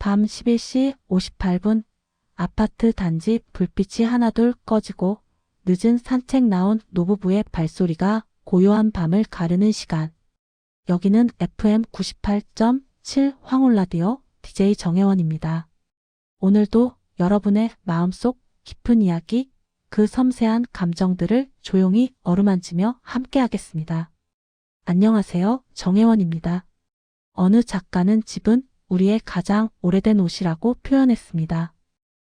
밤 11시 58분 아파트 단지 불빛이 하나둘 꺼지고 늦은 산책 나온 노부부의 발소리가 고요한 밤을 가르는 시간. 여기는 FM 98.7 황홀라디오 DJ 정혜원입니다. 오늘도 여러분의 마음속 깊은 이야기, 그 섬세한 감정들을 조용히 어루만지며 함께하겠습니다. 안녕하세요, 정혜원입니다. 어느 작가는 집은 우리의 가장 오래된 옷이라고 표현했습니다.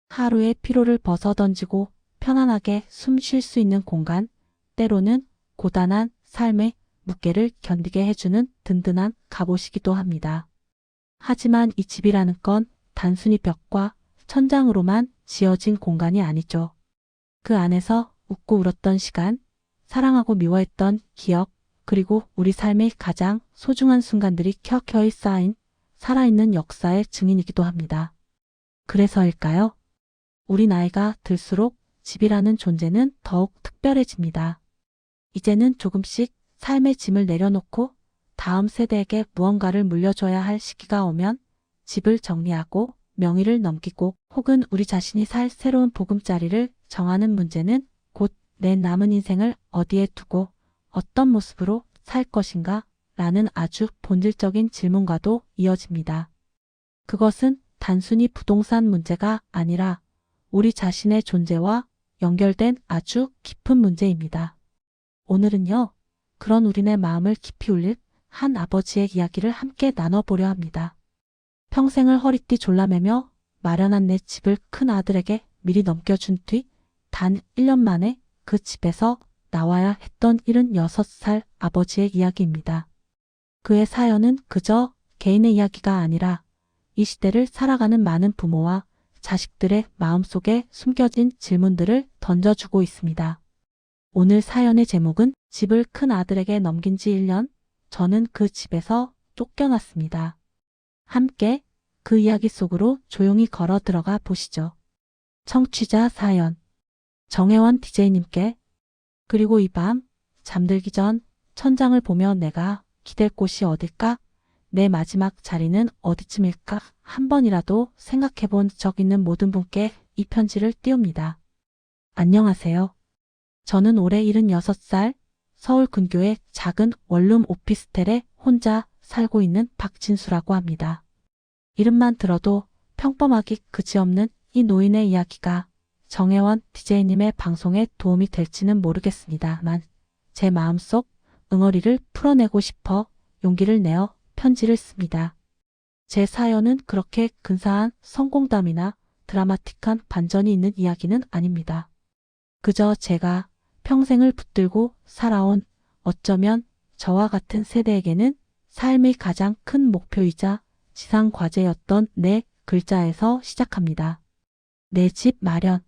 하루의 피로를 벗어던지고 편안하게 숨 쉴 수 있는 공간, 때로는 고단한 삶의 무게를 견디게 해주는 든든한 갑옷이기도 합니다. 하지만 이 집이라는 건 단순히 벽과 천장으로만 지어진 공간이 아니죠. 그 안에서 웃고 울었던 시간, 사랑하고 미워했던 기억, 그리고 우리 삶의 가장 소중한 순간들이 켜켜이 쌓인 살아있는 역사의 증인이기도 합니다. 그래서일까요? 우리 나이가 들수록 집이라는 존재는 더욱 특별해집니다. 이제는 조금씩 삶의 짐을 내려놓고 다음 세대에게 무언가를 물려줘야 할 시기가 오면 집을 정리하고 명의를 넘기고 혹은 우리 자신이 살 새로운 보금자리를 정하는 문제는 곧 내 남은 인생을 어디에 두고 어떤 모습으로 살 것인가 라는 아주 본질적인 질문과도 이어집니다. 그것은 단순히 부동산 문제가 아니라 우리 자신의 존재와 연결된 아주 깊은 문제입니다. 오늘은요, 그런 우리네 마음을 깊이 울릴 한 아버지의 이야기를 함께 나눠보려 합니다. 평생을 허리띠 졸라매며 마련한 내 집을 큰 아들에게 미리 넘겨준 뒤 단 1년 만에 그 집에서 나와야 했던 76살 아버지의 이야기입니다. 그의 사연은 그저 개인의 이야기가 아니라 이 시대를 살아가는 많은 부모와 자식들의 마음속에 숨겨진 질문들을 던져주고 있습니다. 오늘 사연의 제목은 집을 큰 아들에게 넘긴 지 1년, 저는 그 집에서 쫓겨났습니다. 함께 그 이야기 속으로 조용히 걸어 들어가 보시죠. 청취자 사연. 정혜원 DJ님께. 그리고 이 밤 잠들기 전 천장을 보며 내가 기댈 곳이 어딜까? 내 마지막 자리는 어디쯤일까? 한 번이라도 생각해 본 적 있는 모든 분께 이 편지를 띄웁니다. 안녕하세요. 저는 올해 76살, 서울 근교의 작은 원룸 오피스텔에 혼자 살고 있는 박진수라고 합니다. 이름만 들어도 평범하기 그지없는 이 노인의 이야기가 정혜원 DJ님의 방송에 도움이 될지는 모르겠습니다만 제 마음속 응어리를 풀어내고 싶어 용기를 내어 편지를 씁니다. 제 사연은 그렇게 근사한 성공담이나 드라마틱한 반전이 있는 이야기는 아닙니다. 그저 제가 평생을 붙들고 살아온 어쩌면 저와 같은 세대에게는 삶의 가장 큰 목표이자 지상 과제였던 네 글자에서 시작합니다. 내 집 마련.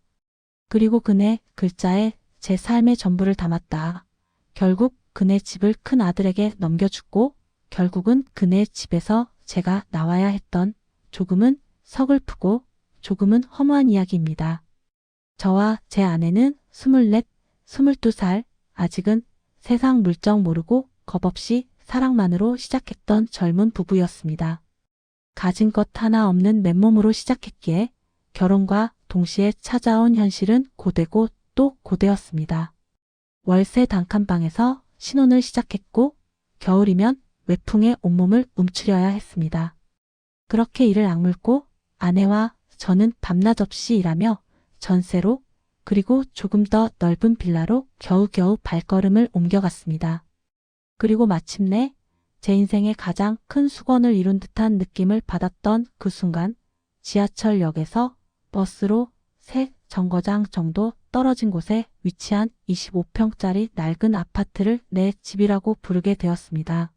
그리고 그네 글자에 제 삶의 전부를 담았다. 결국 그네 집을 큰 아들에게 넘겨주고 결국은 그네 집에서 제가 나와야 했던 조금은 서글프고 조금은 허무한 이야기입니다. 저와 제 아내는 24, 22살, 아직은 세상 물정 모르고 겁없이 사랑만으로 시작했던 젊은 부부였습니다. 가진 것 하나 없는 맨몸으로 시작했기에 결혼과 동시에 찾아온 현실은 고되고 또 고되었습니다. 월세 단칸방에서 신혼을 시작했고 겨울이면 외풍에 온몸을 움츠려야 했습니다. 그렇게 이를 악물고 아내와 저는 밤낮 없이 일하며 전세로 그리고 조금 더 넓은 빌라로 겨우겨우 발걸음을 옮겨갔습니다. 그리고 마침내 제 인생의 가장 큰 수건을 이룬 듯한 느낌을 받았던 그 순간 지하철역에서 버스로 세 정거장 정도 떨어진 곳에 위치한 25평짜리 낡은 아파트를 내 집이라고 부르게 되었습니다.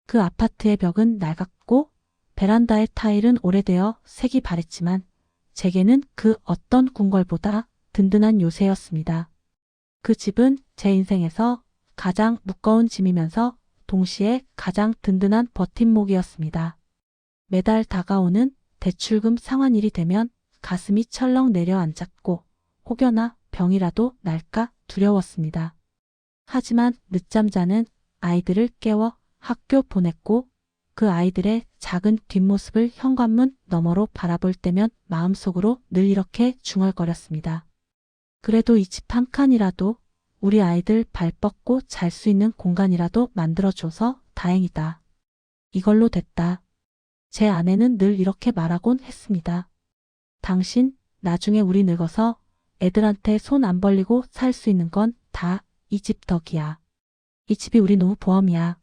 그 아파트의 벽은 낡았고 베란다의 타일은 오래되어 색이 바랬지만 제게는 그 어떤 궁궐보다 든든한 요새였습니다. 그 집은 제 인생에서 가장 무거운 짐이면서 동시에 가장 든든한 버팀목이었습니다. 매달 다가오는 대출금 상환일이 되면 가슴이 철렁 내려앉았고 혹여나 병이라도 날까 두려웠습니다. 하지만 늦잠 자는 아이들을 깨워 학교 보냈고 그 아이들의 작은 뒷모습을 현관문 너머로 바라볼 때면 마음속으로 늘 이렇게 중얼거렸습니다. 그래도 이 집 한 칸이라도 우리 아이들 발 뻗고 잘 수 있는 공간이라도 만들어줘서 다행이다. 이걸로 됐다. 제 아내는 늘 이렇게 말하곤 했습니다. 당신, 나중에 우리 늙어서 애들한테 손 안 벌리고 살 수 있는 건 다 이 집 덕이야. 이 집이 우리 노후 보험이야.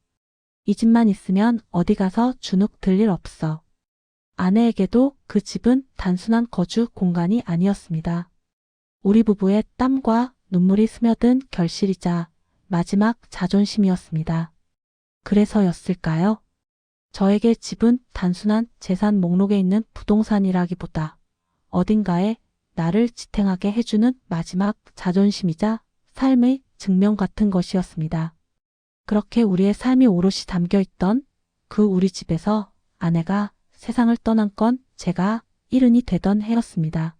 이 집만 있으면 어디 가서 주눅 들 일 없어. 아내에게도 그 집은 단순한 거주 공간이 아니었습니다. 우리 부부의 땀과 눈물이 스며든 결실이자 마지막 자존심이었습니다. 그래서였을까요? 저에게 집은 단순한 재산 목록에 있는 부동산이라기보다 어딘가에 나를 지탱하게 해주는 마지막 자존심이자 삶의 증명 같은 것이었습니다. 그렇게 우리의 삶이 오롯이 담겨있던 그 우리 집에서 아내가 세상을 떠난 건 제가 일흔이 되던 해였습니다.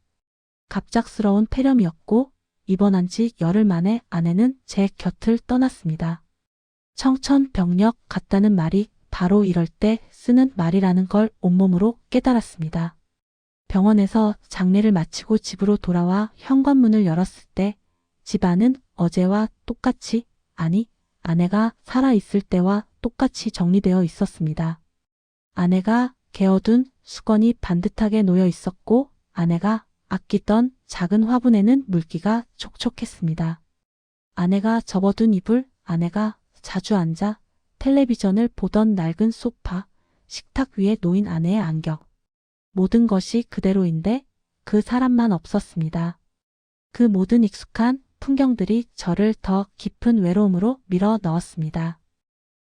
갑작스러운 폐렴이었고 입원한 지 열흘 만에 아내는 제 곁을 떠났습니다. 청천벽력 같다는 말이 바로 이럴 때 쓰는 말이라는 걸 온몸으로 깨달았습니다. 병원에서 장례를 마치고 집으로 돌아와 현관문을 열었을 때 집안은 어제와 똑같이, 아니, 아내가 살아있을 때와 똑같이 정리되어 있었습니다. 아내가 개어둔 수건이 반듯하게 놓여 있었고 아내가 아끼던 작은 화분에는 물기가 촉촉했습니다. 아내가 접어둔 이불, 아내가 자주 앉아 텔레비전을 보던 낡은 소파, 식탁 위에 놓인 아내의 안경. 모든 것이 그대로인데 그 사람만 없었습니다. 그 모든 익숙한 풍경들이 저를 더 깊은 외로움으로 밀어 넣었습니다.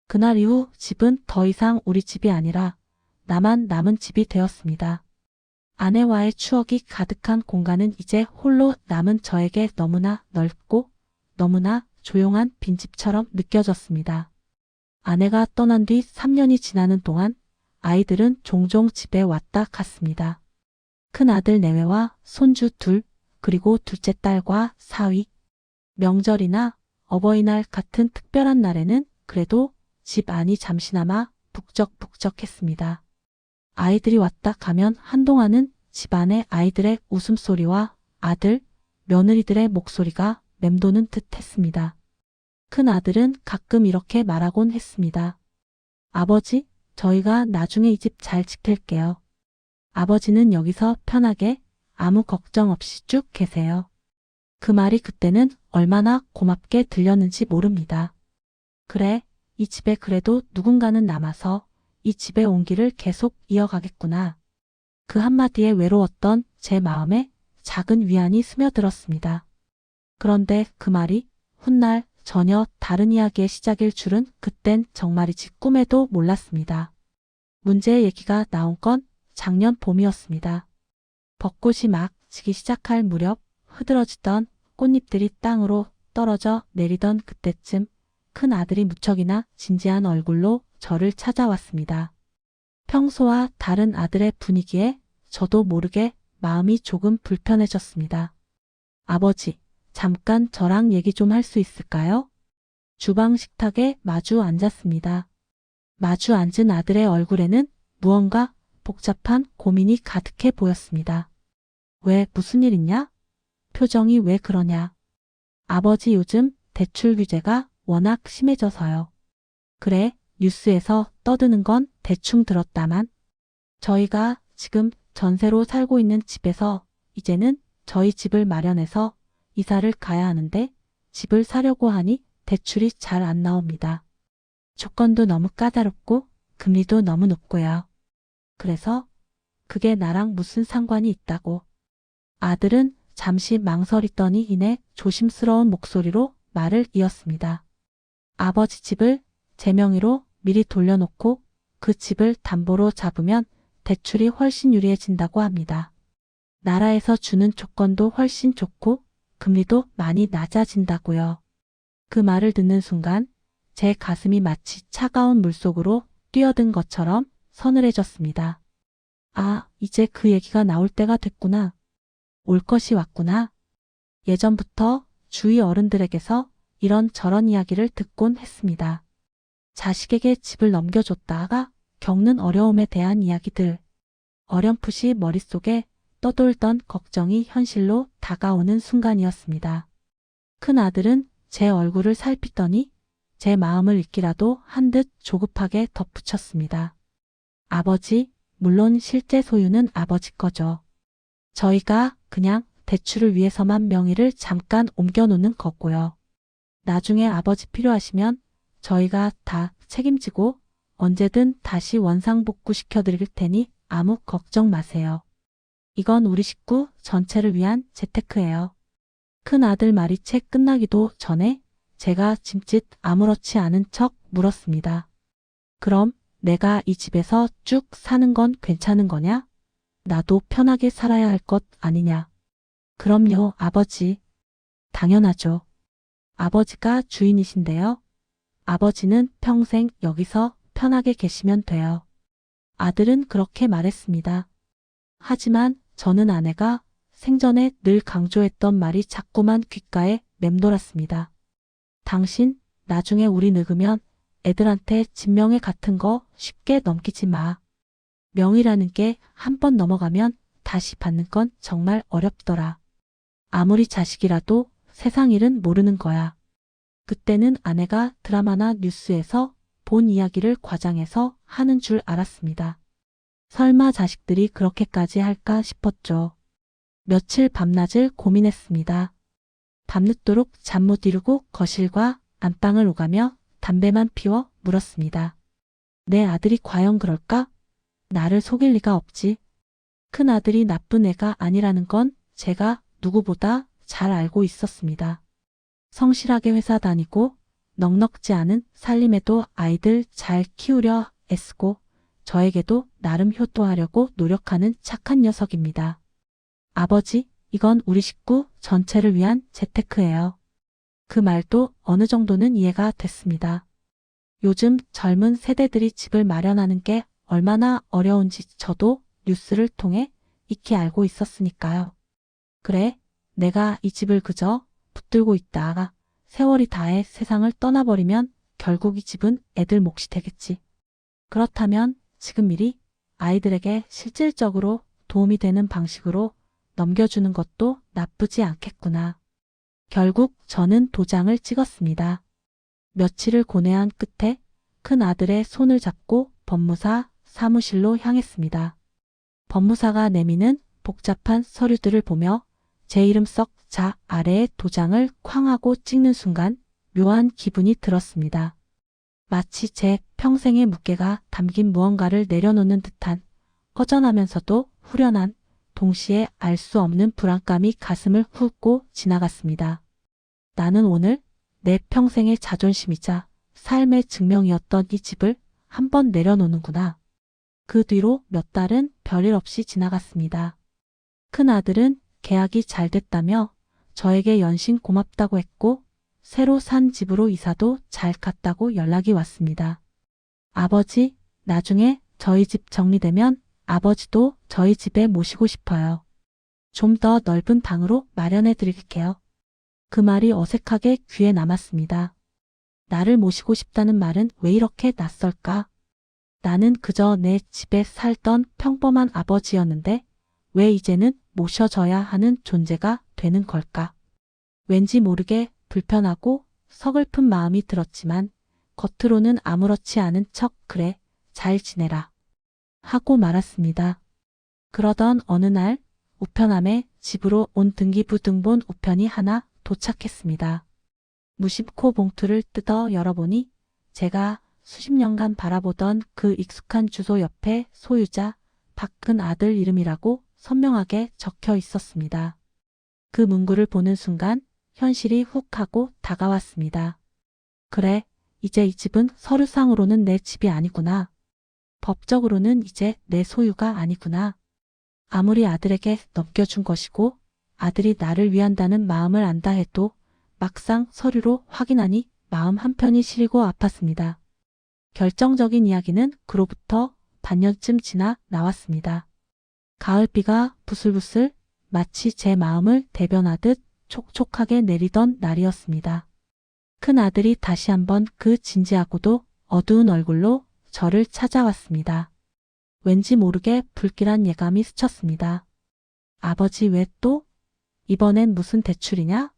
그날 이후 집은 더 이상 우리 집이 아니라 나만 남은 집이 되었습니다. 아내와의 추억이 가득한 공간은 이제 홀로 남은 저에게 너무나 넓고 너무나 조용한 빈집처럼 느껴졌습니다. 아내가 떠난 뒤 3년이 지나는 동안 아이들은 종종 집에 왔다 갔습니다. 큰 아들 내외와 손주 둘, 그리고 둘째 딸과 사위. 명절이나 어버이날 같은 특별한 날에는 그래도 집 안이 잠시나마 북적북적했습니다. 아이들이 왔다 가면 한동안은 집안의 아이들의 웃음소리와 아들, 며느리들의 목소리가 맴도는 듯 했습니다. 큰 아들은 가끔 이렇게 말하곤 했습니다. 아버지, 저희가 나중에 이 집 잘 지킬게요. 아버지는 여기서 편하게 아무 걱정 없이 쭉 계세요. 그 말이 그때는 얼마나 고맙게 들렸는지 모릅니다. 그래, 이 집에 그래도 누군가는 남아서 이 집의 온기를 계속 이어가겠구나. 그 한마디에 외로웠던 제 마음에 작은 위안이 스며들었습니다. 그런데 그 말이 훗날 전혀 다른 이야기의 시작일 줄은 그땐 정말이지 꿈에도 몰랐습니다. 문제의 얘기가 나온 건 작년 봄이었습니다. 벚꽃이 막 지기 시작할 무렵 흐드러지던 꽃잎들이 땅으로 떨어져 내리던 그때쯤 큰 아들이 무척이나 진지한 얼굴로 저를 찾아왔습니다. 평소와 다른 아들의 분위기에 저도 모르게 마음이 조금 불편해졌습니다. 아버지, 잠깐 저랑 얘기 좀 할 수 있을까요? 주방 식탁에 마주 앉았습니다. 마주 앉은 아들의 얼굴에는 무언가 복잡한 고민이 가득해 보였습니다. 왜, 무슨 일 있냐? 표정이 왜 그러냐? 아버지, 요즘 대출 규제가 워낙 심해져서요. 그래, 뉴스에서 떠드는 건 대충 들었다만 저희가 지금 전세로 살고 있는 집에서 이제는 저희 집을 마련해서 이사를 가야 하는데 집을 사려고 하니 대출이 잘 안 나옵니다. 조건도 너무 까다롭고 금리도 너무 높고요. 그래서 그게 나랑 무슨 상관이 있다고. 아들은 잠시 망설이더니 이내 조심스러운 목소리로 말을 이었습니다. 아버지 집을 제 명의로 미리 돌려놓고 그 집을 담보로 잡으면 대출이 훨씬 유리해진다고 합니다. 나라에서 주는 조건도 훨씬 좋고 금리도 많이 낮아진다고요. 그 말을 듣는 순간 제 가슴이 마치 차가운 물속으로 뛰어든 것처럼 서늘해졌습니다. 아, 이제 그 얘기가 나올 때가 됐구나. 올 것이 왔구나. 예전부터 주위 어른들에게서 이런 저런 이야기를 듣곤 했습니다. 자식에게 집을 넘겨줬다가 겪는 어려움에 대한 이야기들. 어렴풋이 머릿속에 떠돌던 걱정이 현실로 다가오는 순간이었습니다. 큰 아들은 제 얼굴을 살피더니 제 마음을 읽기라도 한 듯 조급하게 덧붙였습니다. 아버지, 물론 실제 소유는 아버지 거죠. 저희가 그냥 대출을 위해서만 명의를 잠깐 옮겨놓는 거고요. 나중에 아버지 필요하시면 저희가 다 책임지고 언제든 다시 원상복구 시켜드릴 테니 아무 걱정 마세요. 이건 우리 식구 전체를 위한 재테크예요. 큰 아들 말이 채 끝나기도 전에 제가 짐짓 아무렇지 않은 척 물었습니다. 그럼 내가 이 집에서 쭉 사는 건 괜찮은 거냐? 나도 편하게 살아야 할 것 아니냐? 그럼요, 아버지. 당연하죠. 아버지가 주인이신데요. 아버지는 평생 여기서 편하게 계시면 돼요. 아들은 그렇게 말했습니다. 하지만 저는 아내가 생전에 늘 강조했던 말이 자꾸만 귓가에 맴돌았습니다. 당신 나중에 우리 늙으면 애들한테 집명예 같은 거 쉽게 넘기지 마. 명의라는 게 한 번 넘어가면 다시 받는 건 정말 어렵더라. 아무리 자식이라도 세상 일은 모르는 거야. 그때는 아내가 드라마나 뉴스에서 본 이야기를 과장해서 하는 줄 알았습니다. 설마 자식들이 그렇게까지 할까 싶었죠. 며칠 밤낮을 고민했습니다. 밤늦도록 잠 못 이루고 거실과 안방을 오가며 담배만 피워 물었습니다. 내 아들이 과연 그럴까? 나를 속일 리가 없지. 큰 아들이 나쁜 애가 아니라는 건 제가 누구보다 잘 알고 있었습니다. 성실하게 회사 다니고 넉넉지 않은 살림에도 아이들 잘 키우려 애쓰고 저에게도 나름 효도하려고 노력하는 착한 녀석입니다. 아버지, 이건 우리 식구 전체를 위한 재테크예요. 그 말도 어느 정도는 이해가 됐습니다. 요즘 젊은 세대들이 집을 마련하는 게 얼마나 어려운지 저도 뉴스를 통해 익히 알고 있었으니까요. 그래, 내가 이 집을 그저 붙들고 있다가 세월이 다해 세상을 떠나버리면 결국 이 집은 애들 몫이 되겠지. 그렇다면 지금 미리 아이들에게 실질적으로 도움이 되는 방식으로 넘겨주는 것도 나쁘지 않겠구나. 결국 저는 도장을 찍었습니다. 며칠을 고뇌한 끝에 큰 아들의 손을 잡고 법무사 사무실로 향했습니다. 법무사가 내미는 복잡한 서류들을 보며 제 이름 썩 자 아래에 도장을 쾅 하고 찍는 순간 묘한 기분이 들었습니다. 마치 제 평생의 무게가 담긴 무언가를 내려놓는 듯한 허전하면서도 후련한 동시에 알 수 없는 불안감이 가슴을 훑고 지나갔습니다. 나는 오늘 내 평생의 자존심이자 삶의 증명이었던 이 집을 한번 내려놓는구나. 그 뒤로 몇 달은 별일 없이 지나갔습니다. 큰 아들은 계약이 잘 됐다며 저에게 연신 고맙다고 했고 새로 산 집으로 이사도 잘 갔다고 연락이 왔습니다. 아버지, 나중에 저희 집 정리되면 아버지도 저희 집에 모시고 싶어요. 좀 더 넓은 방으로 마련해 드릴게요. 그 말이 어색하게 귀에 남았습니다. 나를 모시고 싶다는 말은 왜 이렇게 낯설까? 나는 그저 내 집에 살던 평범한 아버지였는데 왜 이제는 모셔져야 하는 존재가 되는 걸까? 왠지 모르게 불편하고 서글픈 마음이 들었지만 겉으로는 아무렇지 않은 척 그래, 잘 지내라 하고 말았습니다. 그러던 어느 날 우편함에 집으로 온 등기부 등본 우편이 하나 도착했습니다. 무심코 봉투를 뜯어 열어보니 제가 수십 년간 바라보던 그 익숙한 주소 옆에 소유자 박큰 아들 이름이라고 선명하게 적혀 있었습니다. 그 문구를 보는 순간 현실이 훅 하고 다가왔습니다. 그래, 이제 이 집은 서류상으로는 내 집이 아니구나. 법적으로는 이제 내 소유가 아니구나. 아무리 아들에게 넘겨준 것이고 아들이 나를 위한다는 마음을 안다 해도 막상 서류로 확인하니 마음 한편이 시리고 아팠습니다. 결정적인 이야기는 그로부터 반년쯤 지나 나왔습니다. 가을비가 부슬부슬 마치 제 마음을 대변하듯 촉촉하게 내리던 날이었습니다. 큰 아들이 다시 한번 그 진지하고도 어두운 얼굴로 저를 찾아왔습니다. 왠지 모르게 불길한 예감이 스쳤습니다. 아버지 왜 또? 이번엔 무슨 대출이냐?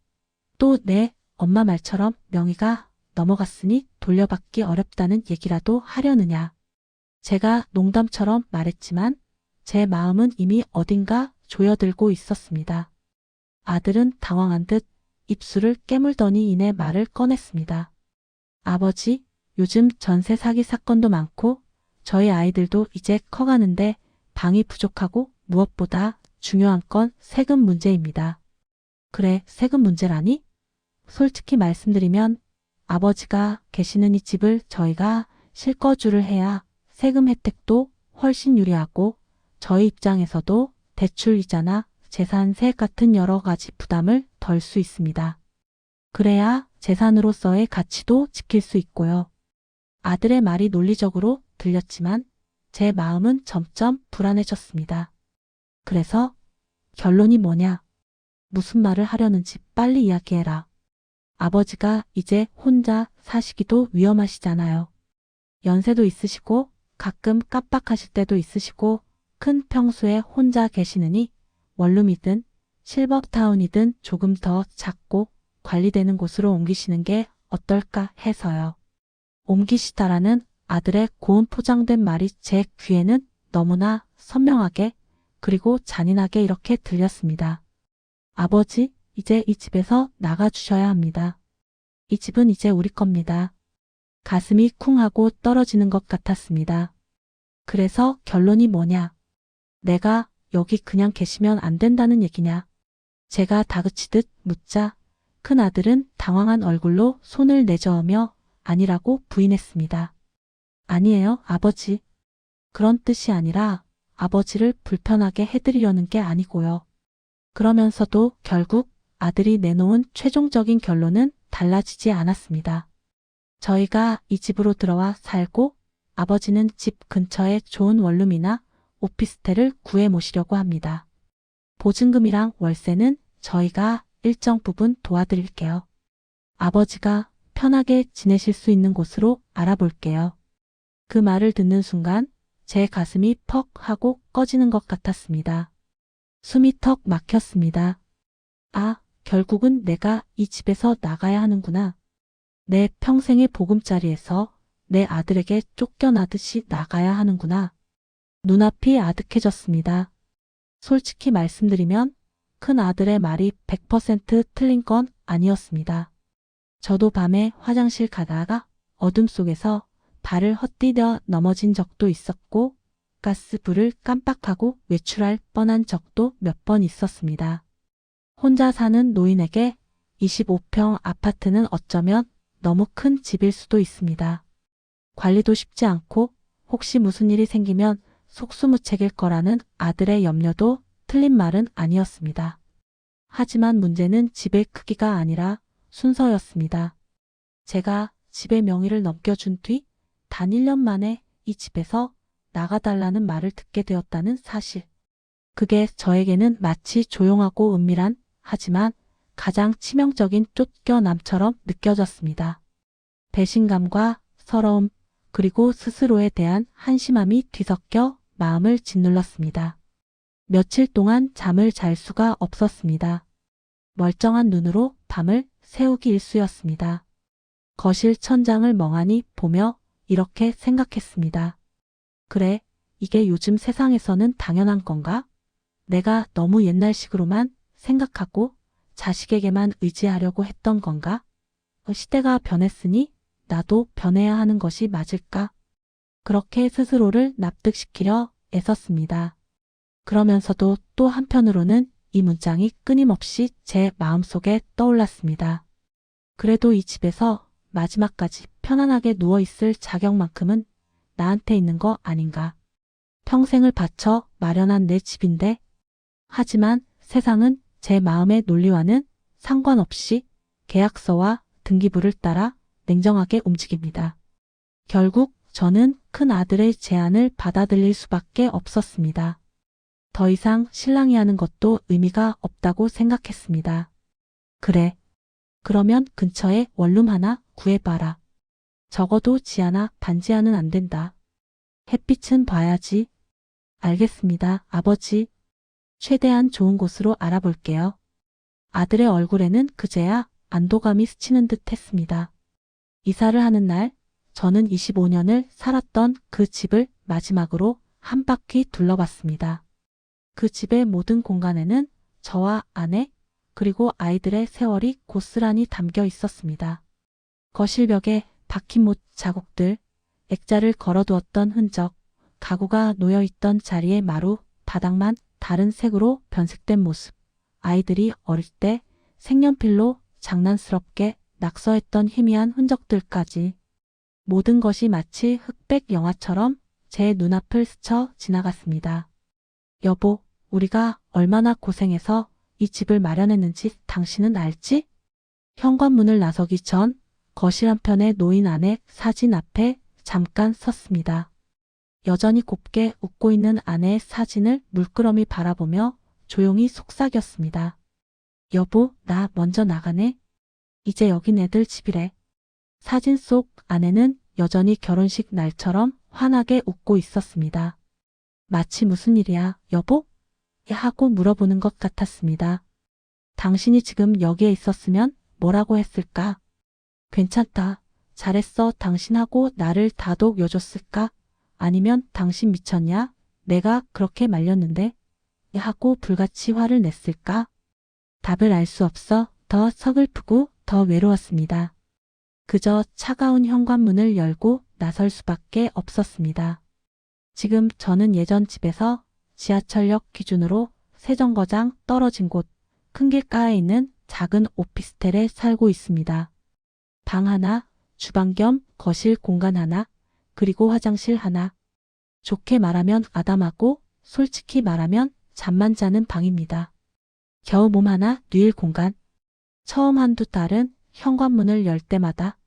또 내 엄마 말처럼 명의가 넘어갔으니 돌려받기 어렵다는 얘기라도 하려느냐? 제가 농담처럼 말했지만 제 마음은 이미 어딘가 조여들고 있었습니다. 아들은 당황한 듯 입술을 깨물더니 이내 말을 꺼냈습니다. 아버지, 요즘 전세 사기 사건도 많고 저희 아이들도 이제 커가는데 방이 부족하고 무엇보다 중요한 건 세금 문제입니다. 그래, 세금 문제라니? 솔직히 말씀드리면 아버지가 계시는 이 집을 저희가 실거주를 해야 세금 혜택도 훨씬 유리하고 저희 입장에서도 대출 이자나 재산세 같은 여러 가지 부담을 덜 수 있습니다. 그래야 재산으로서의 가치도 지킬 수 있고요. 아들의 말이 논리적으로 들렸지만 제 마음은 점점 불안해졌습니다. 그래서 결론이 뭐냐? 무슨 말을 하려는지 빨리 이야기해라. 아버지가 이제 혼자 사시기도 위험하시잖아요. 연세도 있으시고 가끔 깜빡하실 때도 있으시고 큰 평수에 혼자 계시느니 원룸이든 실버타운이든 조금 더 작고 관리되는 곳으로 옮기시는 게 어떨까 해서요. 옮기시다라는 아들의 고운 포장된 말이 제 귀에는 너무나 선명하게 그리고 잔인하게 이렇게 들렸습니다. 아버지, 이제 이 집에서 나가주셔야 합니다. 이 집은 이제 우리 겁니다. 가슴이 쿵 하고 떨어지는 것 같았습니다. 그래서 결론이 뭐냐? 내가 여기 그냥 계시면 안 된다는 얘기냐? 제가 다그치듯 묻자 큰 아들은 당황한 얼굴로 손을 내저으며 아니라고 부인했습니다. 아니에요, 아버지. 그런 뜻이 아니라 아버지를 불편하게 해드리려는 게 아니고요. 그러면서도 결국 아들이 내놓은 최종적인 결론은 달라지지 않았습니다. 저희가 이 집으로 들어와 살고 아버지는 집 근처에 좋은 원룸이나 오피스텔을 구해 모시려고 합니다. 보증금이랑 월세는 저희가 일정 부분 도와드릴게요. 아버지가 편하게 지내실 수 있는 곳으로 알아볼게요. 그 말을 듣는 순간 제 가슴이 퍽 하고 꺼지는 것 같았습니다. 숨이 턱 막혔습니다. 아, 결국은 내가 이 집에서 나가야 하는구나. 내 평생의 보금자리에서 내 아들에게 쫓겨나듯이 나가야 하는구나. 눈앞이 아득해졌습니다. 솔직히 말씀드리면 큰 아들의 말이 100% 틀린 건 아니었습니다. 저도 밤에 화장실 가다가 어둠 속에서 발을 헛디뎌 넘어진 적도 있었고 가스불을 깜빡하고 외출할 뻔한 적도 몇 번 있었습니다. 혼자 사는 노인에게 25평 아파트는 어쩌면 너무 큰 집일 수도 있습니다. 관리도 쉽지 않고 혹시 무슨 일이 생기면 속수무책일 거라는 아들의 염려도 틀린 말은 아니었습니다. 하지만 문제는 집의 크기가 아니라 순서였습니다. 제가 집의 명의를 넘겨준 뒤 단 1년 만에 이 집에서 나가달라는 말을 듣게 되었다는 사실. 그게 저에게는 마치 조용하고 은밀한 하지만 가장 치명적인 쫓겨남처럼 느껴졌습니다. 배신감과 서러움 그리고 스스로에 대한 한심함이 뒤섞여 마음을 짓눌렀습니다. 며칠 동안 잠을 잘 수가 없었습니다. 멀쩡한 눈으로 밤을 새우기 일쑤였습니다. 거실 천장을 멍하니 보며 이렇게 생각했습니다. 그래, 이게 요즘 세상에서는 당연한 건가? 내가 너무 옛날식으로만 생각하고 자식에게만 의지하려고 했던 건가? 시대가 변했으니 나도 변해야 하는 것이 맞을까? 그렇게 스스로를 납득시키려 애썼습니다. 그러면서도 또 한편으로는 이 문장이 끊임없이 제 마음속에 떠올랐습니다. 그래도 이 집에서 마지막까지 편안하게 누워있을 자격만큼은 나한테 있는 거 아닌가. 평생을 바쳐 마련한 내 집인데. 하지만 세상은 제 마음의 논리와는 상관없이 계약서와 등기부를 따라 냉정하게 움직입니다. 결국 저는 큰 아들의 제안을 받아들일 수밖에 없었습니다. 더 이상 신랑이 하는 것도 의미가 없다고 생각했습니다. 그래. 그러면 근처에 원룸 하나 구해봐라. 적어도 지하나 반지하는 안 된다. 햇빛은 봐야지. 알겠습니다, 아버지. 최대한 좋은 곳으로 알아볼게요. 아들의 얼굴에는 그제야 안도감이 스치는 듯 했습니다. 이사를 하는 날, 저는 25년을 살았던 그 집을 마지막으로 한 바퀴 둘러봤습니다. 그 집의 모든 공간에는 저와 아내, 그리고 아이들의 세월이 고스란히 담겨 있었습니다. 거실벽에 박힌 못 자국들, 액자를 걸어두었던 흔적, 가구가 놓여있던 자리의 마루, 바닥만 다른 색으로 변색된 모습, 아이들이 어릴 때 색연필로 장난스럽게 낙서했던 희미한 흔적들까지 모든 것이 마치 흑백 영화처럼 제 눈앞을 스쳐 지나갔습니다. 여보, 우리가 얼마나 고생해서 이 집을 마련했는지 당신은 알지? 현관문을 나서기 전 거실 한편에 놓인 아내 사진 앞에 잠깐 섰습니다. 여전히 곱게 웃고 있는 아내의 사진을 물끄러미 바라보며 조용히 속삭였습니다. 여보, 나 먼저 나가네. 이제 여긴 애들 집이래. 사진 속 아내는 여전히 결혼식 날처럼 환하게 웃고 있었습니다. 마치 무슨 일이야, 여보? 하고 물어보는 것 같았습니다. 당신이 지금 여기에 있었으면 뭐라고 했을까? 괜찮다. 잘했어. 당신하고 나를 다독여줬을까? 아니면 당신 미쳤냐? 내가 그렇게 말렸는데? 하고 불같이 화를 냈을까? 답을 알 수 없어 더 서글프고 더 외로웠습니다. 그저 차가운 현관문을 열고 나설 수밖에 없었습니다. 지금 저는 예전 집에서 지하철역 기준으로 세정거장 떨어진 곳 큰 길가에 있는 작은 오피스텔에 살고 있습니다. 방 하나, 주방 겸 거실 공간 하나, 그리고 화장실 하나. 좋게 말하면 아담하고 솔직히 말하면 잠만 자는 방입니다. 겨우 몸 하나 누일 공간. 처음 한두 달은 현관문을 열 때마다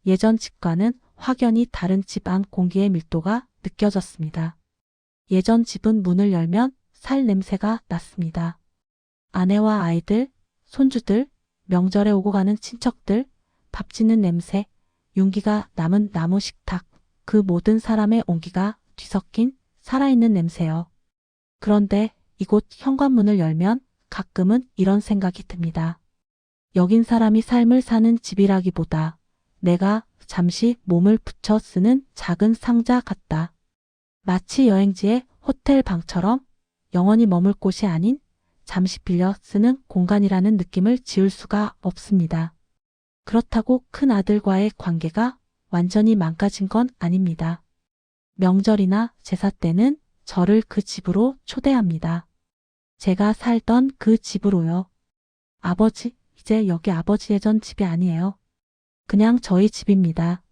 예전 집과는 확연히 다른 집 안 공기의 밀도가 느껴졌습니다. 예전 집은 문을 열면 살 냄새가 났습니다. 아내와 아이들, 손주들, 명절에 오고 가는 친척들, 밥 짓는 냄새, 윤기가 남은 나무 식탁, 그 모든 사람의 온기가 뒤섞인 살아있는 냄새요. 그런데 이곳 현관문을 열면 가끔은 이런 생각이 듭니다. 여긴 사람이 삶을 사는 집이라기보다 내가 잠시 몸을 붙여 쓰는 작은 상자 같다. 마치 여행지의 호텔 방처럼 영원히 머물 곳이 아닌 잠시 빌려 쓰는 공간이라는 느낌을 지울 수가 없습니다. 그렇다고 큰 아들과의 관계가 완전히 망가진 건 아닙니다. 명절이나 제사 때는 저를 그 집으로 초대합니다. 제가 살던 그 집으로요. 아버지, 이제 여기 아버지 예전 집이 아니에요. 그냥 저희 집입니다.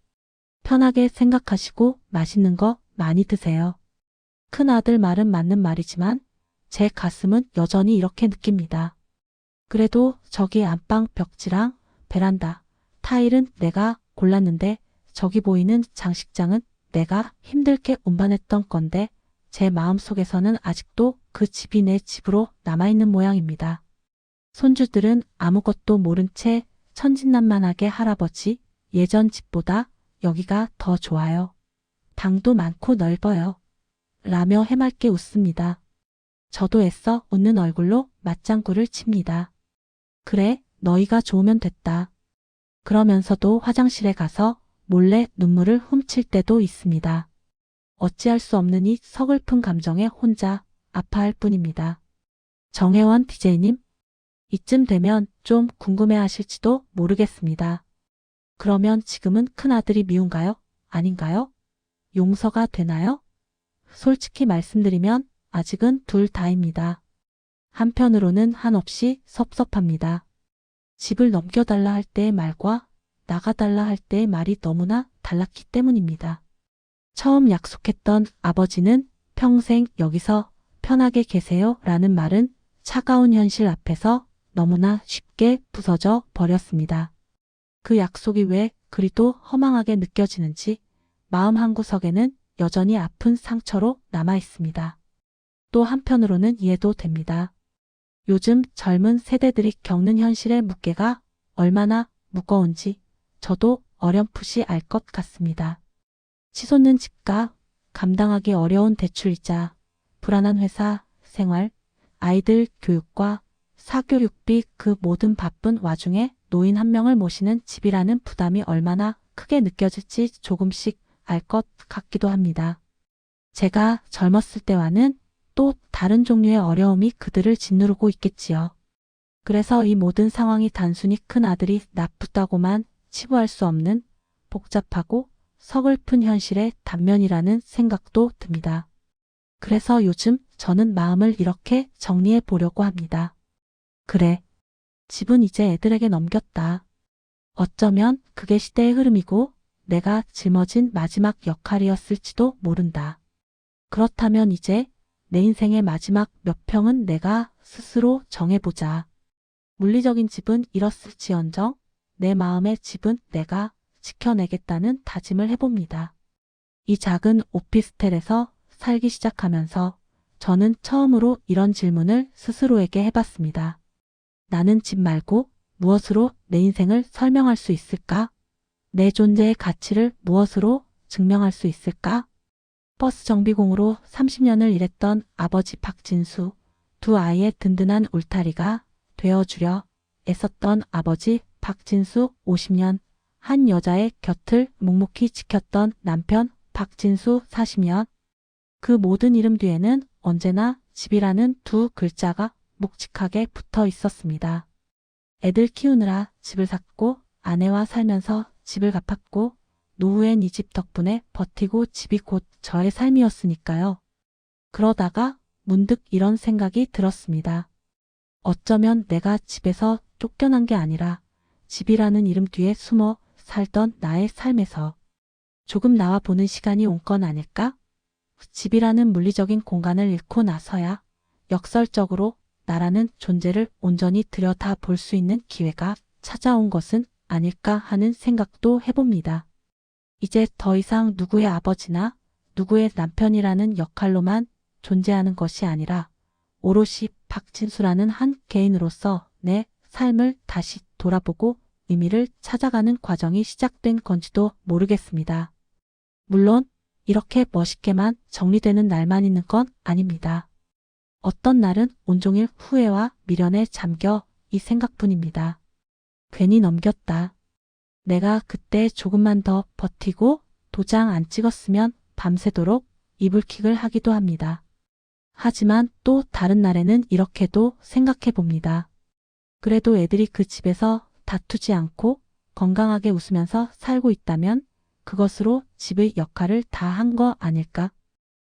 편하게 생각하시고 맛있는 거 많이 드세요. 큰 아들 말은 맞는 말이지만 제 가슴은 여전히 이렇게 느낍니다. 그래도 저기 안방 벽지랑 베란다, 타일은 내가 골랐는데 저기 보이는 장식장은 내가 힘들게 운반했던 건데 제 마음속에서는 아직도 그 집이 내 집으로 남아있는 모양입니다. 손주들은 아무것도 모른 채 천진난만하게 할아버지, 예전 집보다 여기가 더 좋아요. 방도 많고 넓어요. 라며 해맑게 웃습니다. 저도 애써 웃는 얼굴로 맞장구를 칩니다. 그래, 너희가 좋으면 됐다. 그러면서도 화장실에 가서 몰래 눈물을 훔칠 때도 있습니다. 어찌할 수 없는 이 서글픈 감정에 혼자 아파할 뿐입니다. 정혜원 DJ님, 이쯤 되면 좀 궁금해하실지도 모르겠습니다. 그러면 지금은 큰아들이 미운가요? 아닌가요? 용서가 되나요? 솔직히 말씀드리면 아직은 둘 다입니다. 한편으로는 한없이 섭섭합니다. 집을 넘겨달라 할 때의 말과 나가달라 할 때의 말이 너무나 달랐기 때문입니다. 처음 약속했던 아버지는 평생 여기서 편하게 계세요 라는 말은 차가운 현실 앞에서 너무나 쉽게 부서져 버렸습니다. 그 약속이 왜 그리도 허망하게 느껴지는지 마음 한구석에는 여전히 아픈 상처로 남아 있습니다. 또 한편으로는 이해도 됩니다. 요즘 젊은 세대들이 겪는 현실의 무게가 얼마나 무거운지 저도 어렴풋이 알 것 같습니다. 치솟는 집값, 감당하기 어려운 대출이자, 불안한 회사 생활, 아이들 교육과 사교육비 그 모든 바쁜 와중에 노인 한 명을 모시는 집이라는 부담이 얼마나 크게 느껴질지 조금씩 알 것 같기도 합니다. 제가 젊었을 때와는 또 다른 종류의 어려움이 그들을 짓누르고 있겠지요. 그래서 이 모든 상황이 단순히 큰 아들이 나쁘다고만 치부할 수 없는 복잡하고 서글픈 현실의 단면이라는 생각도 듭니다. 그래서 요즘 저는 마음을 이렇게 정리해 보려고 합니다. 그래, 집은 이제 애들에게 넘겼다. 어쩌면 그게 시대의 흐름이고 내가 짊어진 마지막 역할이었을지도 모른다. 그렇다면 이제 내 인생의 마지막 몇 평은 내가 스스로 정해보자. 물리적인 집은 잃었을지언정 내 마음의 집은 내가 지켜내겠다는 다짐을 해봅니다. 이 작은 오피스텔에서 살기 시작하면서 저는 처음으로 이런 질문을 스스로에게 해봤습니다. 나는 집 말고 무엇으로 내 인생을 설명할 수 있을까? 내 존재의 가치를 무엇으로 증명할 수 있을까? 버스 정비공으로 30년을 일했던 아버지 박진수, 두 아이의 든든한 울타리가 되어주려 애썼던 아버지 박진수 50년, 한 여자의 곁을 묵묵히 지켰던 남편 박진수 40년. 그 모든 이름 뒤에는 언제나 집이라는 두 글자가 묵직하게 붙어 있었습니다. 애들 키우느라 집을 샀고 아내와 살면서 집을 갚았고 노후엔 이 집 덕분에 버티고 집이 곧 저의 삶이었으니까요. 그러다가 문득 이런 생각이 들었습니다. 어쩌면 내가 집에서 쫓겨난 게 아니라 집이라는 이름 뒤에 숨어 살던 나의 삶에서 조금 나와 보는 시간이 온 건 아닐까? 집이라는 물리적인 공간을 잃고 나서야 역설적으로 나라는 존재를 온전히 들여다 볼 수 있는 기회가 찾아온 것은 아닐까 하는 생각도 해봅니다. 이제 더 이상 누구의 아버지나 누구의 남편이라는 역할로만 존재하는 것이 아니라 오롯이 박진수라는 한 개인으로서 내 삶을 다시 돌아보고 의미를 찾아가는 과정이 시작된 건지도 모르겠습니다. 물론 이렇게 멋있게만 정리되는 날만 있는 건 아닙니다. 어떤 날은 온종일 후회와 미련에 잠겨 이 생각뿐입니다. 괜히 넘겼다. 내가 그때 조금만 더 버티고 도장 안 찍었으면 밤새도록 이불킥을 하기도 합니다. 하지만 또 다른 날에는 이렇게도 생각해 봅니다. 그래도 애들이 그 집에서 다투지 않고 건강하게 웃으면서 살고 있다면 그것으로 집의 역할을 다 한 거 아닐까?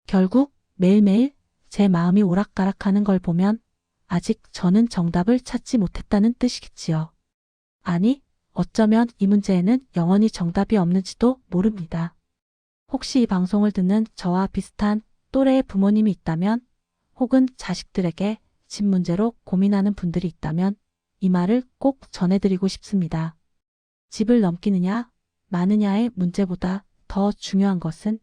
결국 매일매일 제 마음이 오락가락하는 걸 보면 아직 저는 정답을 찾지 못했다는 뜻이겠지요. 아니, 어쩌면 이 문제에는 영원히 정답이 없는지도 모릅니다. 혹시 이 방송을 듣는 저와 비슷한 또래의 부모님이 있다면 혹은 자식들에게 집 문제로 고민하는 분들이 있다면 이 말을 꼭 전해드리고 싶습니다. 집을 넘기느냐 마느냐의 문제보다 더 중요한 것은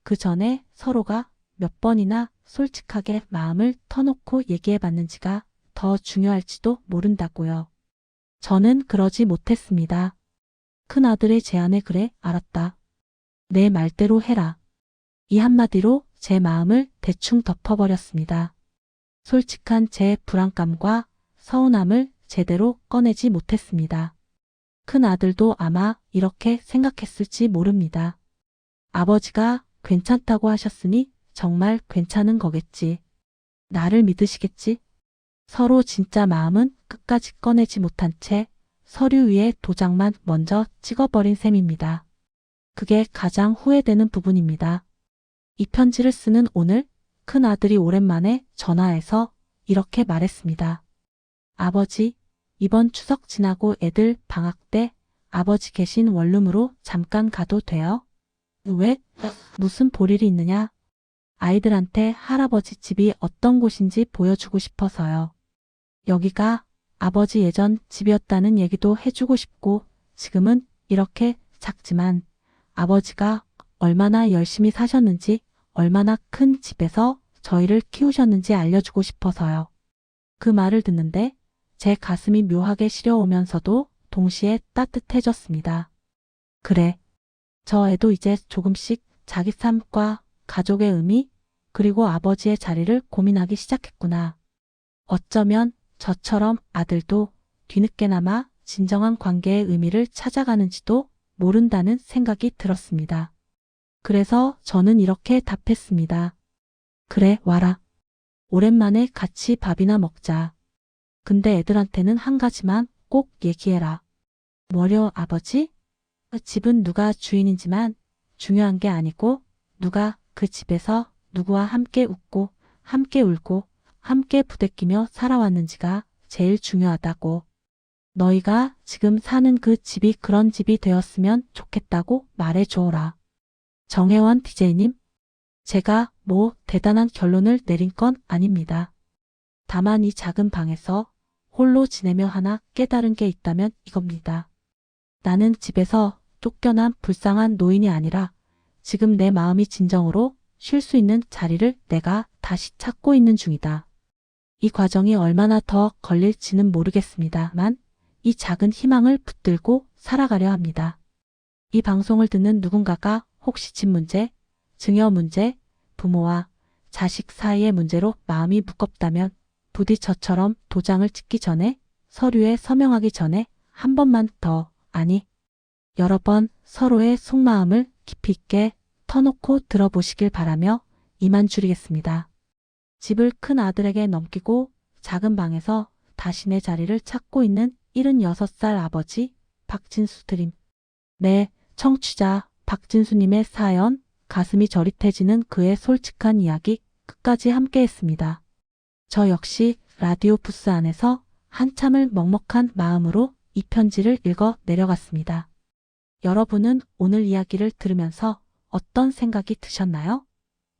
그 전에 서로가 몇 번이나 솔직하게 마음을 터놓고 얘기해봤는지가 더 중요할지도 모른다고요. 저는 그러지 못했습니다. 큰아들의 제안에 그래 알았다. 내 말대로 해라. 이 한마디로 제 마음을 대충 덮어버렸습니다. 솔직한 제 불안감과 서운함을 제대로 꺼내지 못했습니다. 큰아들도 아마 이렇게 생각했을지 모릅니다. 아버지가 괜찮다고 하셨으니 정말 괜찮은 거겠지. 나를 믿으시겠지? 서로 진짜 마음은 끝까지 꺼내지 못한 채 서류 위에 도장만 먼저 찍어버린 셈입니다. 그게 가장 후회되는 부분입니다. 이 편지를 쓰는 오늘 큰아들이 오랜만에 전화해서 이렇게 말했습니다. 아버지, 이번 추석 지나고 애들 방학 때 아버지 계신 원룸으로 잠깐 가도 돼요? 왜? 무슨 볼일이 있느냐? 아이들한테 할아버지 집이 어떤 곳인지 보여주고 싶어서요. 여기가 아버지 예전 집이었다는 얘기도 해주고 싶고 지금은 이렇게 작지만 아버지가 얼마나 열심히 사셨는지 얼마나 큰 집에서 저희를 키우셨는지 알려주고 싶어서요. 그 말을 듣는데 제 가슴이 묘하게 시려오면서도 동시에 따뜻해졌습니다. 그래, 저 애도 이제 조금씩 자기 삶과 가족의 의미, 그리고 아버지의 자리를 고민하기 시작했구나. 어쩌면 저처럼 아들도 뒤늦게나마 진정한 관계의 의미를 찾아가는지도 모른다는 생각이 들었습니다. 그래서 저는 이렇게 답했습니다. 그래, 와라. 오랜만에 같이 밥이나 먹자. 근데 애들한테는 한 가지만 꼭 얘기해라. 뭐려, 아버지? 집은 누가 주인인지만 중요한 게 아니고 누가 그 집에서 누구와 함께 웃고 함께 울고 함께 부대끼며 살아왔는지가 제일 중요하다고. 너희가 지금 사는 그 집이 그런 집이 되었으면 좋겠다고 말해줘라. 정혜원 DJ님, 제가 뭐 대단한 결론을 내린 건 아닙니다. 다만 이 작은 방에서 홀로 지내며 하나 깨달은 게 있다면 이겁니다. 나는 집에서 쫓겨난 불쌍한 노인이 아니라 지금 내 마음이 진정으로 쉴 수 있는 자리를 내가 다시 찾고 있는 중이다. 이 과정이 얼마나 더 걸릴지는 모르겠습니다만 이 작은 희망을 붙들고 살아가려 합니다. 이 방송을 듣는 누군가가 혹시 집 문제, 증여 문제, 부모와 자식 사이의 문제로 마음이 무겁다면 부디 저처럼 도장을 찍기 전에 서류에 서명하기 전에 한 번만 더, 아니 여러 번 서로의 속마음을 깊이 있게 터놓고 들어보시길 바라며 이만 줄이겠습니다. 집을 큰 아들에게 넘기고 작은 방에서 다시 내 자리를 찾고 있는 76살 아버지 박진수 드림. 네, 청취자 박진수님의 사연, 가슴이 저릿해지는 그의 솔직한 이야기 끝까지 함께했습니다. 저 역시 라디오 부스 안에서 한참을 먹먹한 마음으로 이 편지를 읽어 내려갔습니다. 여러분은 오늘 이야기를 들으면서 어떤 생각이 드셨나요?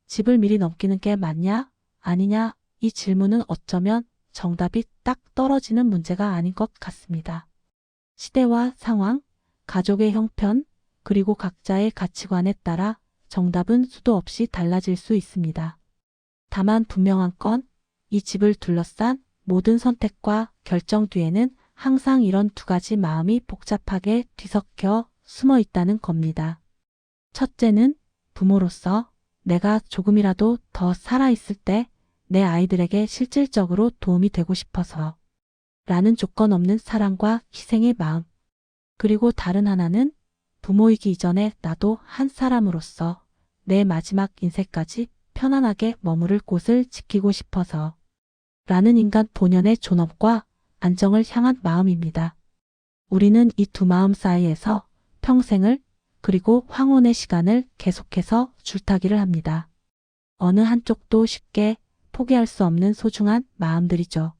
집을 미리 넘기는 게 맞냐, 아니냐, 이 질문은 어쩌면 정답이 딱 떨어지는 문제가 아닌 것 같습니다. 시대와 상황, 가족의 형편, 그리고 각자의 가치관에 따라 정답은 수도 없이 달라질 수 있습니다. 다만 분명한 건 이 집을 둘러싼 모든 선택과 결정 뒤에는 항상 이런 두 가지 마음이 복잡하게 뒤섞여 숨어 있다는 겁니다. 첫째는 부모로서 내가 조금이라도 더 살아있을 때 내 아이들에게 실질적으로 도움이 되고 싶어서 라는 조건 없는 사랑과 희생의 마음. 그리고 다른 하나는 부모이기 이전에 나도 한 사람으로서 내 마지막 인생까지 편안하게 머무를 곳을 지키고 싶어서 라는 인간 본연의 존엄과 안정을 향한 마음입니다. 우리는 이 두 마음 사이에서 평생을 그리고 황혼의 시간을 계속해서 줄타기를 합니다. 어느 한쪽도 쉽게 포기할 수 없는 소중한 마음들이죠.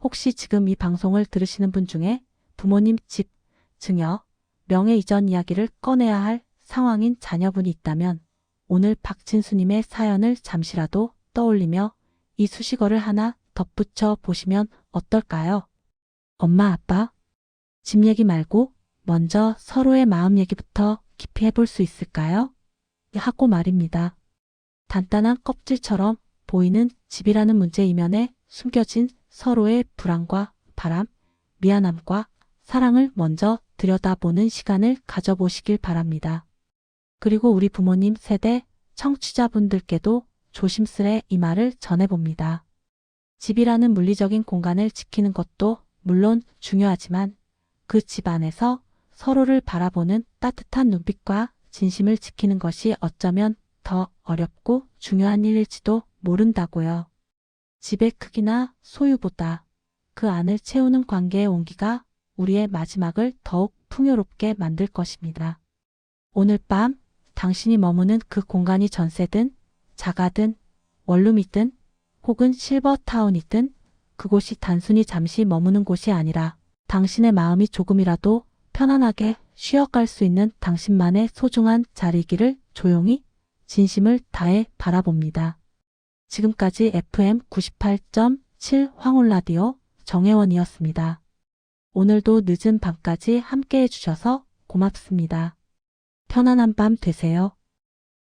혹시 지금 이 방송을 들으시는 분 중에 부모님 집, 증여, 명예 이전 이야기를 꺼내야 할 상황인 자녀분이 있다면 오늘 박진수님의 사연을 잠시라도 떠올리며 이 수식어를 하나 덧붙여 보시면 어떨까요? 엄마, 아빠, 집 얘기 말고 먼저 서로의 마음 얘기부터 깊이 해볼 수 있을까요? 하고 말입니다. 단단한 껍질처럼 보이는 집이라는 문제 이면에 숨겨진 서로의 불안과 바람, 미안함과 사랑을 먼저 들여다보는 시간을 가져보시길 바랍니다. 그리고 우리 부모님 세대 청취자분들께도 조심스레 이 말을 전해봅니다. 집이라는 물리적인 공간을 지키는 것도 물론 중요하지만 그 집 안에서 서로를 바라보는 따뜻한 눈빛과 진심을 지키는 것이 어쩌면 더 어렵고 중요한 일일지도 모른다고요. 집의 크기나 소유보다 그 안을 채우는 관계의 온기가 우리의 마지막을 더욱 풍요롭게 만들 것입니다. 오늘 밤 당신이 머무는 그 공간이 전세든 자가든 원룸이든 혹은 실버타운이든 그곳이 단순히 잠시 머무는 곳이 아니라 당신의 마음이 조금이라도 편안하게 쉬어갈 수 있는 당신만의 소중한 자리이기를 조용히 진심을 다해 바라봅니다. 지금까지 FM 98.7 황홀라디오 정혜원이었습니다. 오늘도 늦은 밤까지 함께해 주셔서 고맙습니다. 편안한 밤 되세요.